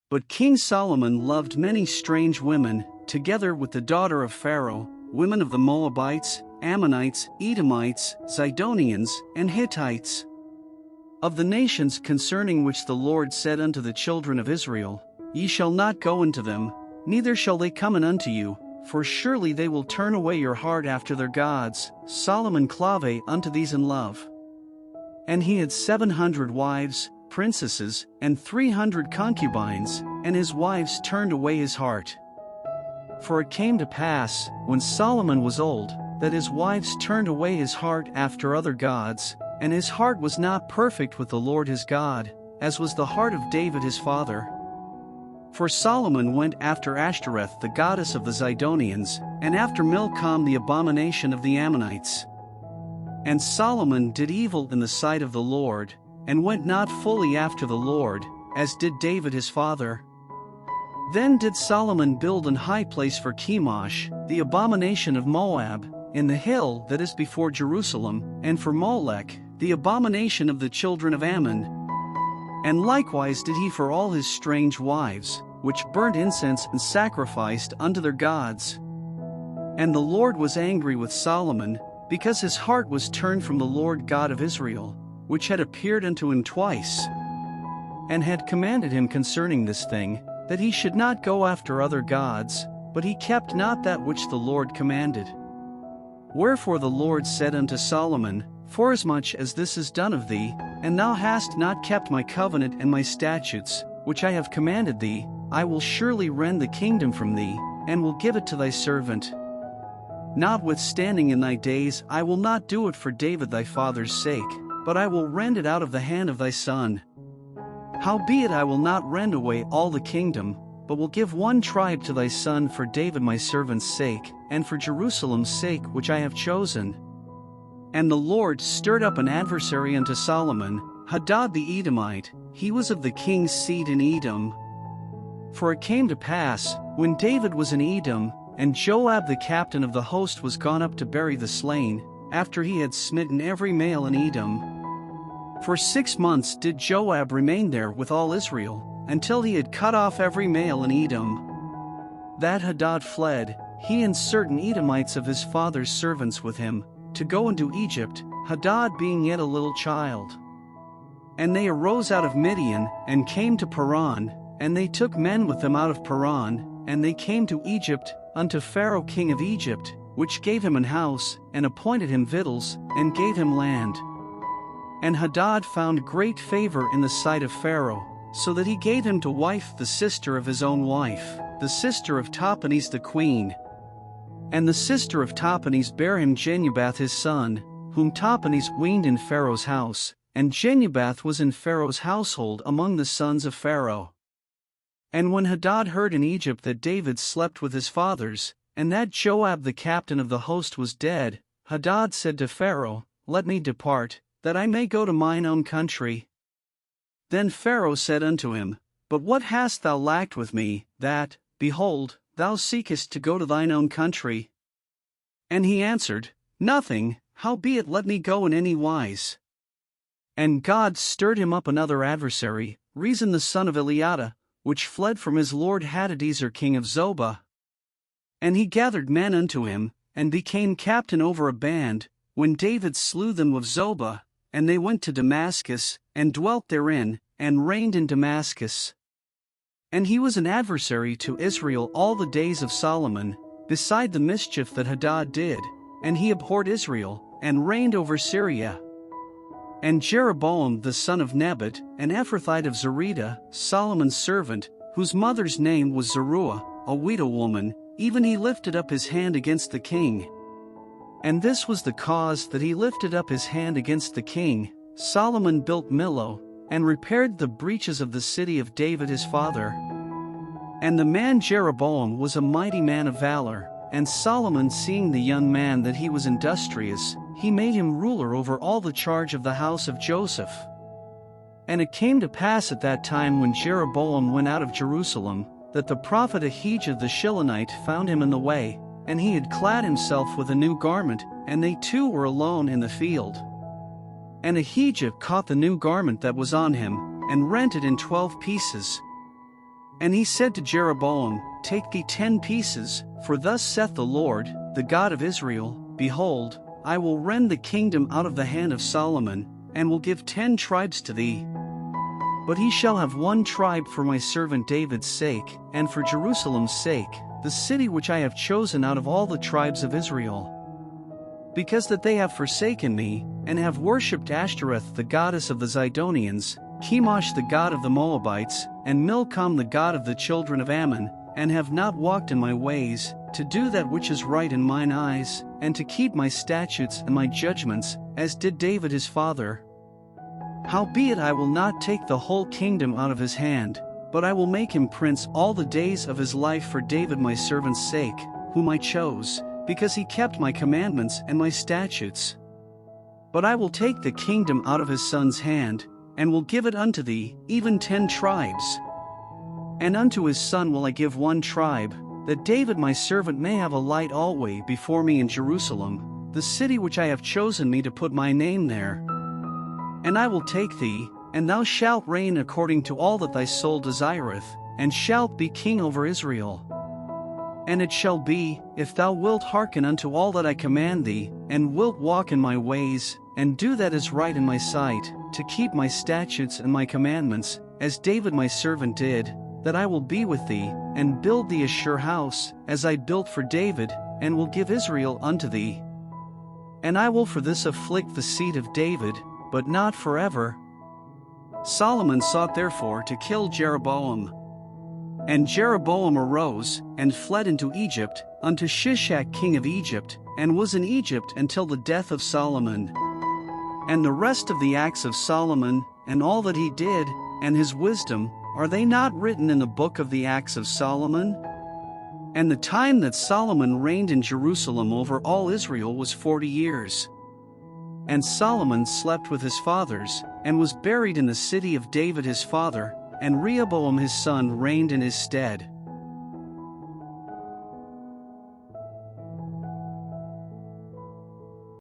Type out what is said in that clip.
But King Solomon loved many strange women, together with the daughter of Pharaoh, women of the Moabites, Ammonites, Edomites, Zidonians, and Hittites. Of the nations concerning which the Lord said unto the children of Israel, Ye shall not go into them, neither shall they come in unto you, for surely they will turn away your heart after their gods. Solomon clave unto these in love. And he had 700 wives, princesses, and 300 concubines, and his wives turned away his heart. For it came to pass, when Solomon was old, that his wives turned away his heart after other gods, and his heart was not perfect with the Lord his God, as was the heart of David his father. For Solomon went after Ashtoreth the goddess of the Zidonians, and after Milcom the abomination of the Ammonites. And Solomon did evil in the sight of the Lord, and went not fully after the Lord, as did David his father. Then did Solomon build an high place for Chemosh, the abomination of Moab, in the hill that is before Jerusalem, and for Molech, the abomination of the children of Ammon. And likewise did he for all his strange wives, which burnt incense and sacrificed unto their gods. And the Lord was angry with Solomon, because his heart was turned from the Lord God of Israel, which had appeared unto him twice, and had commanded him concerning this thing, that he should not go after other gods, but he kept not that which the Lord commanded. Wherefore the Lord said unto Solomon, Forasmuch as this is done of thee, and thou hast not kept my covenant and my statutes, which I have commanded thee, I will surely rend the kingdom from thee, and will give it to thy servant. Notwithstanding in thy days I will not do it for David thy father's sake, but I will rend it out of the hand of thy son. Howbeit I will not rend away all the kingdom, but will give one tribe to thy son for David my servant's sake, and for Jerusalem's sake which I have chosen. And the Lord stirred up an adversary unto Solomon, Hadad the Edomite, he was of the king's seed in Edom. For it came to pass, when David was in Edom, and Joab the captain of the host was gone up to bury the slain, after he had smitten every male in Edom. For 6 months did Joab remain there with all Israel, until he had cut off every male in Edom. That Hadad fled, he and certain Edomites of his father's servants with him, to go into Egypt, Hadad being yet a little child. And they arose out of Midian, and came to Paran, and they took men with them out of Paran, and they came to Egypt, unto Pharaoh king of Egypt, which gave him an house, and appointed him victuals, and gave him land. And Hadad found great favor in the sight of Pharaoh, so that he gave him to wife the sister of his own wife, the sister of Tahpenes the queen. And the sister of Tahpenes bare him Genubath his son, whom Tahpenes weaned in Pharaoh's house, and Genubath was in Pharaoh's household among the sons of Pharaoh. And when Hadad heard in Egypt that David slept with his fathers, and that Joab the captain of the host was dead, Hadad said to Pharaoh, Let me depart, that I may go to mine own country. Then Pharaoh said unto him, But what hast thou lacked with me, that, behold, thou seekest to go to thine own country? And he answered, Nothing, howbeit let me go in any wise. And God stirred him up another adversary, Rezon the son of Eliada, which fled from his lord Hadadezer king of Zobah. And he gathered men unto him, and became captain over a band, when David slew them of Zobah, and they went to Damascus, and dwelt therein, and reigned in Damascus. And he was an adversary to Israel all the days of Solomon, beside the mischief that Hadad did, and he abhorred Israel, and reigned over Syria. And Jeroboam the son of Nebat, an Ephrathite of Zereda, Solomon's servant, whose mother's name was Zeruiah, a widow woman, even he lifted up his hand against the king. And this was the cause that he lifted up his hand against the king. Solomon built Millo, and repaired the breaches of the city of David his father. And the man Jeroboam was a mighty man of valor, and Solomon seeing the young man that he was industrious, he made him ruler over all the charge of the house of Joseph. And it came to pass at that time when Jeroboam went out of Jerusalem, that the prophet Ahijah the Shilonite found him in the way, and he had clad himself with a new garment, and they two were alone in the field. And Ahijah caught the new garment that was on him, and rent it in 12 pieces. And he said to Jeroboam, Take thee 10 pieces, for thus saith the Lord, the God of Israel, Behold, I will rend the kingdom out of the hand of Solomon, and will give 10 tribes to thee. But he shall have 1 tribe for my servant David's sake, and for Jerusalem's sake, the city which I have chosen out of all the tribes of Israel. Because that they have forsaken me, and have worshipped Ashtoreth the goddess of the Zidonians, Chemosh the god of the Moabites, and Milcom the god of the children of Ammon, and have not walked in my ways, to do that which is right in mine eyes, and to keep my statutes and my judgments, as did David his father. Howbeit I will not take the whole kingdom out of his hand, but I will make him prince all the days of his life for David my servant's sake, whom I chose, because he kept my commandments and my statutes. But I will take the kingdom out of his son's hand, and will give it unto thee, even 10 tribes. And unto his son will I give 1 tribe, that David my servant may have a light alway before me in Jerusalem, the city which I have chosen me to put my name there. And I will take thee, and thou shalt reign according to all that thy soul desireth, and shalt be king over Israel. And it shall be, if thou wilt hearken unto all that I command thee, and wilt walk in my ways, and do that is right in my sight, to keep my statutes and my commandments, as David my servant did, that I will be with thee, and build thee a sure house, as I built for David, and will give Israel unto thee. And I will for this afflict the seed of David, but not forever. Solomon sought therefore to kill Jeroboam. And Jeroboam arose, and fled into Egypt, unto Shishak king of Egypt, and was in Egypt until the death of Solomon. And the rest of the acts of Solomon, and all that he did, and his wisdom, are they not written in the book of the acts of Solomon? And the time that Solomon reigned in Jerusalem over all Israel was 40 years. And Solomon slept with his fathers, and was buried in the city of David his father, and Rehoboam his son reigned in his stead.